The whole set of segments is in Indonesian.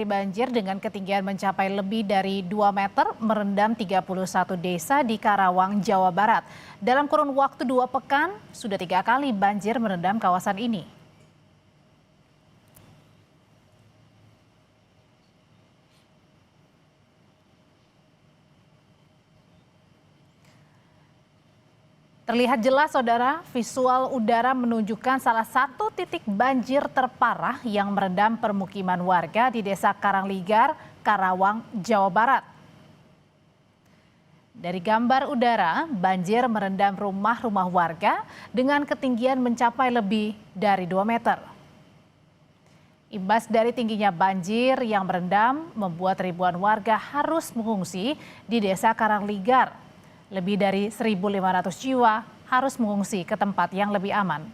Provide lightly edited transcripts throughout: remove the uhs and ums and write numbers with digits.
Banjir dengan ketinggian mencapai lebih dari 2 meter merendam 31 desa di Karawang, Jawa Barat. Dalam kurun waktu 2 pekan, sudah 3 kali banjir merendam kawasan ini. Terlihat jelas, saudara, visual udara menunjukkan salah satu titik banjir terparah yang merendam permukiman warga di Desa Karangligar, Karawang, Jawa Barat. Dari gambar udara, banjir merendam rumah-rumah warga dengan ketinggian mencapai lebih dari 2 meter. Imbas dari tingginya banjir yang merendam membuat ribuan warga harus mengungsi di Desa Karangligar. Lebih dari 1.500 jiwa harus mengungsi ke tempat yang lebih aman.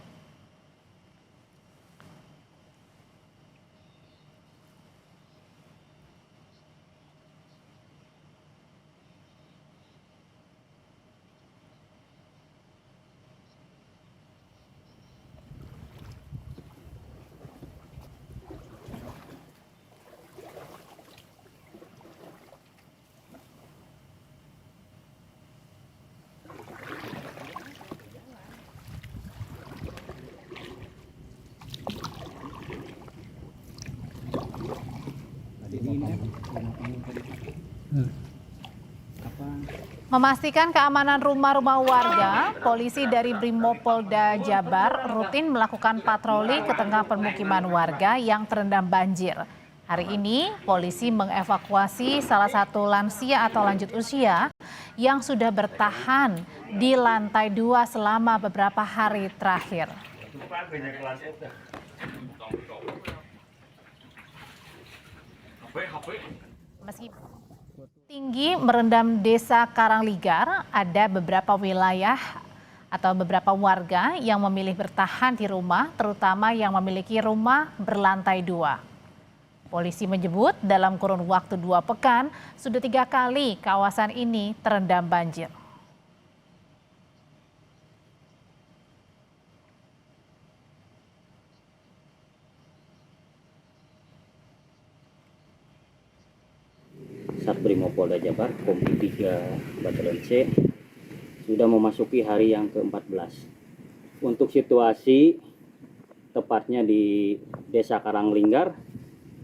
Memastikan keamanan rumah-rumah warga, polisi dari Brimopolda Jabar rutin melakukan patroli ke tengah permukiman warga yang terendam banjir. Hari ini, polisi mengevakuasi salah satu lansia atau lanjut usia yang sudah bertahan di lantai 2 selama beberapa hari terakhir. Meski tinggi merendam Desa Karangligar, ada beberapa wilayah atau beberapa warga yang memilih bertahan di rumah, terutama yang memiliki rumah berlantai 2. Polisi menyebut dalam kurun waktu 2 pekan, sudah 3 kali kawasan ini terendam banjir. Sat Brimopolda Jabar, Kompi 3 Batalion C, sudah memasuki hari yang ke-14. Untuk situasi tepatnya di Desa Karangligar,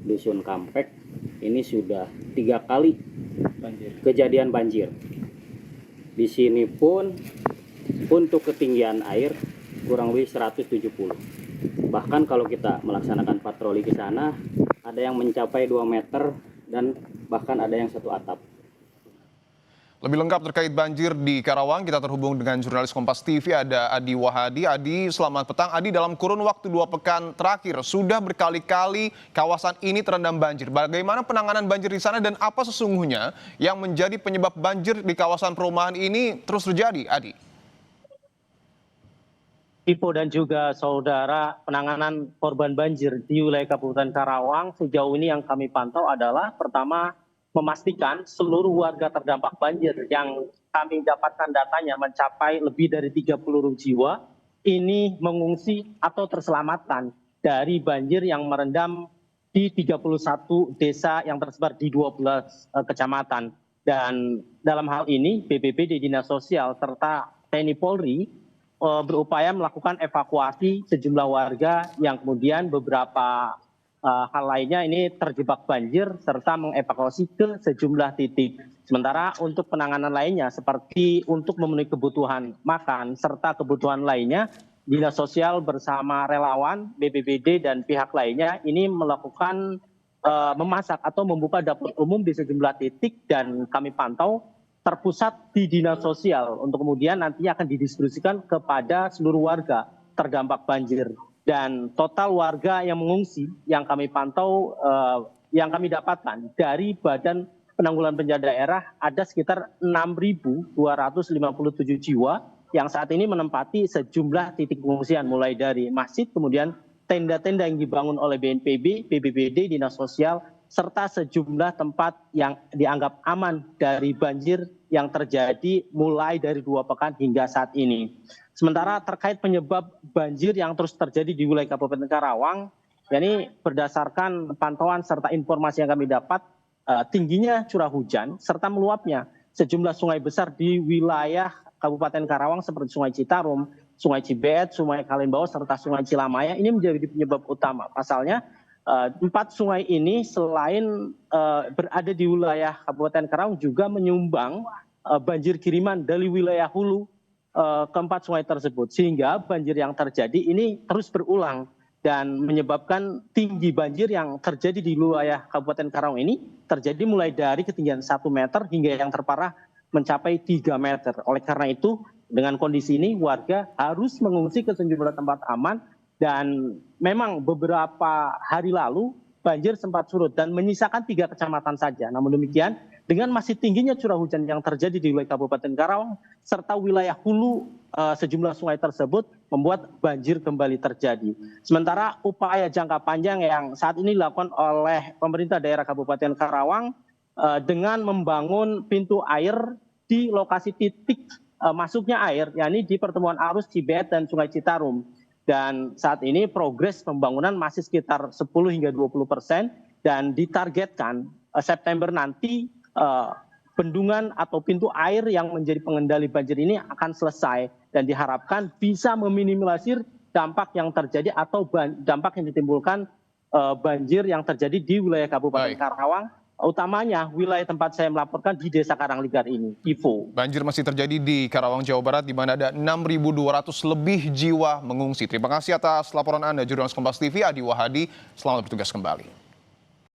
Dusun Kampek, ini sudah 3 kali kejadian banjir. Di sini pun untuk ketinggian air kurang lebih 170. Bahkan kalau kita melaksanakan patroli ke sana, ada yang mencapai 2 meter dan bahkan ada yang 1 atap. Lebih lengkap terkait banjir di Karawang, kita terhubung dengan jurnalis Kompas TV, ada Adi Wahadi. Adi, selamat petang. Adi, dalam kurun waktu 2 pekan terakhir, sudah berkali-kali kawasan ini terendam banjir. Bagaimana penanganan banjir di sana dan apa sesungguhnya yang menjadi penyebab banjir di kawasan perumahan ini terus terjadi, Adi? Ipo dan juga saudara, penanganan korban banjir di wilayah Kabupaten Karawang sejauh ini yang kami pantau adalah pertama memastikan seluruh warga terdampak banjir yang kami dapatkan datanya mencapai lebih dari 30 jiwa ini mengungsi atau terselamatkan dari banjir yang merendam di 31 desa yang tersebar di 12 kecamatan. Dan dalam hal ini BPBD, Dinas Sosial serta TNI Polri berupaya melakukan evakuasi sejumlah warga yang kemudian beberapa hal lainnya ini terjebak banjir serta mengevakuasi ke sejumlah titik. Sementara untuk penanganan lainnya seperti untuk memenuhi kebutuhan makan serta kebutuhan lainnya, Dinas Sosial bersama relawan, BPBD dan pihak lainnya ini melakukan memasak atau membuka dapur umum di sejumlah titik dan kami pantau terpusat di Dinas Sosial untuk kemudian nantinya akan didistribusikan kepada seluruh warga terdampak banjir. Dan total warga yang mengungsi yang kami pantau, yang kami dapatkan dari Badan Penanggulangan Bencana Daerah ada sekitar 6.257 jiwa yang saat ini menempati sejumlah titik pengungsian mulai dari masjid, kemudian tenda-tenda yang dibangun oleh BNPB, BPBD, Dinas Sosial, serta sejumlah tempat yang dianggap aman dari banjir yang terjadi mulai dari 2 pekan hingga saat ini. Sementara terkait penyebab banjir yang terus terjadi di wilayah Kabupaten Karawang, yakni berdasarkan pantauan serta informasi yang kami dapat, tingginya curah hujan serta meluapnya sejumlah sungai besar di wilayah Kabupaten Karawang seperti Sungai Citarum, Sungai Cibeet, Sungai Kalimbawa, serta Sungai Cilamaya ini menjadi penyebab utama. Pasalnya, 4 sungai ini selain berada di wilayah Kabupaten Karawang juga menyumbang banjir kiriman dari wilayah hulu keempat sungai tersebut, sehingga banjir yang terjadi ini terus berulang dan menyebabkan tinggi banjir yang terjadi di wilayah Kabupaten Karawang ini terjadi mulai dari ketinggian 1 meter hingga yang terparah mencapai 3 meter. Oleh karena itu, dengan kondisi ini warga harus mengungsi ke sejumlah tempat aman, dan memang beberapa hari lalu banjir sempat surut dan menyisakan 3 kecamatan saja. Namun demikian, dengan masih tingginya curah hujan yang terjadi di wilayah Kabupaten Karawang serta wilayah hulu sejumlah sungai tersebut membuat banjir kembali terjadi. Sementara upaya jangka panjang yang saat ini dilakukan oleh pemerintah daerah Kabupaten Karawang dengan membangun pintu air di lokasi titik masuknya air, yakni di pertemuan arus Cibeet dan Sungai Citarum. Dan saat ini progres pembangunan masih sekitar 10 hingga 20% dan ditargetkan September nanti bendungan atau pintu air yang menjadi pengendali banjir ini akan selesai dan diharapkan bisa meminimalisir dampak yang terjadi atau dampak yang ditimbulkan banjir yang terjadi di wilayah Kabupaten Karawang, utamanya wilayah tempat saya melaporkan di Desa Karangligar ini. Ivo. Banjir masih terjadi di Karawang, Jawa Barat, di mana ada 6.200 lebih jiwa mengungsi. Terima kasih atas laporan Anda, Jurnalis Kompas TV Adi Wahadi. Selamat bertugas kembali.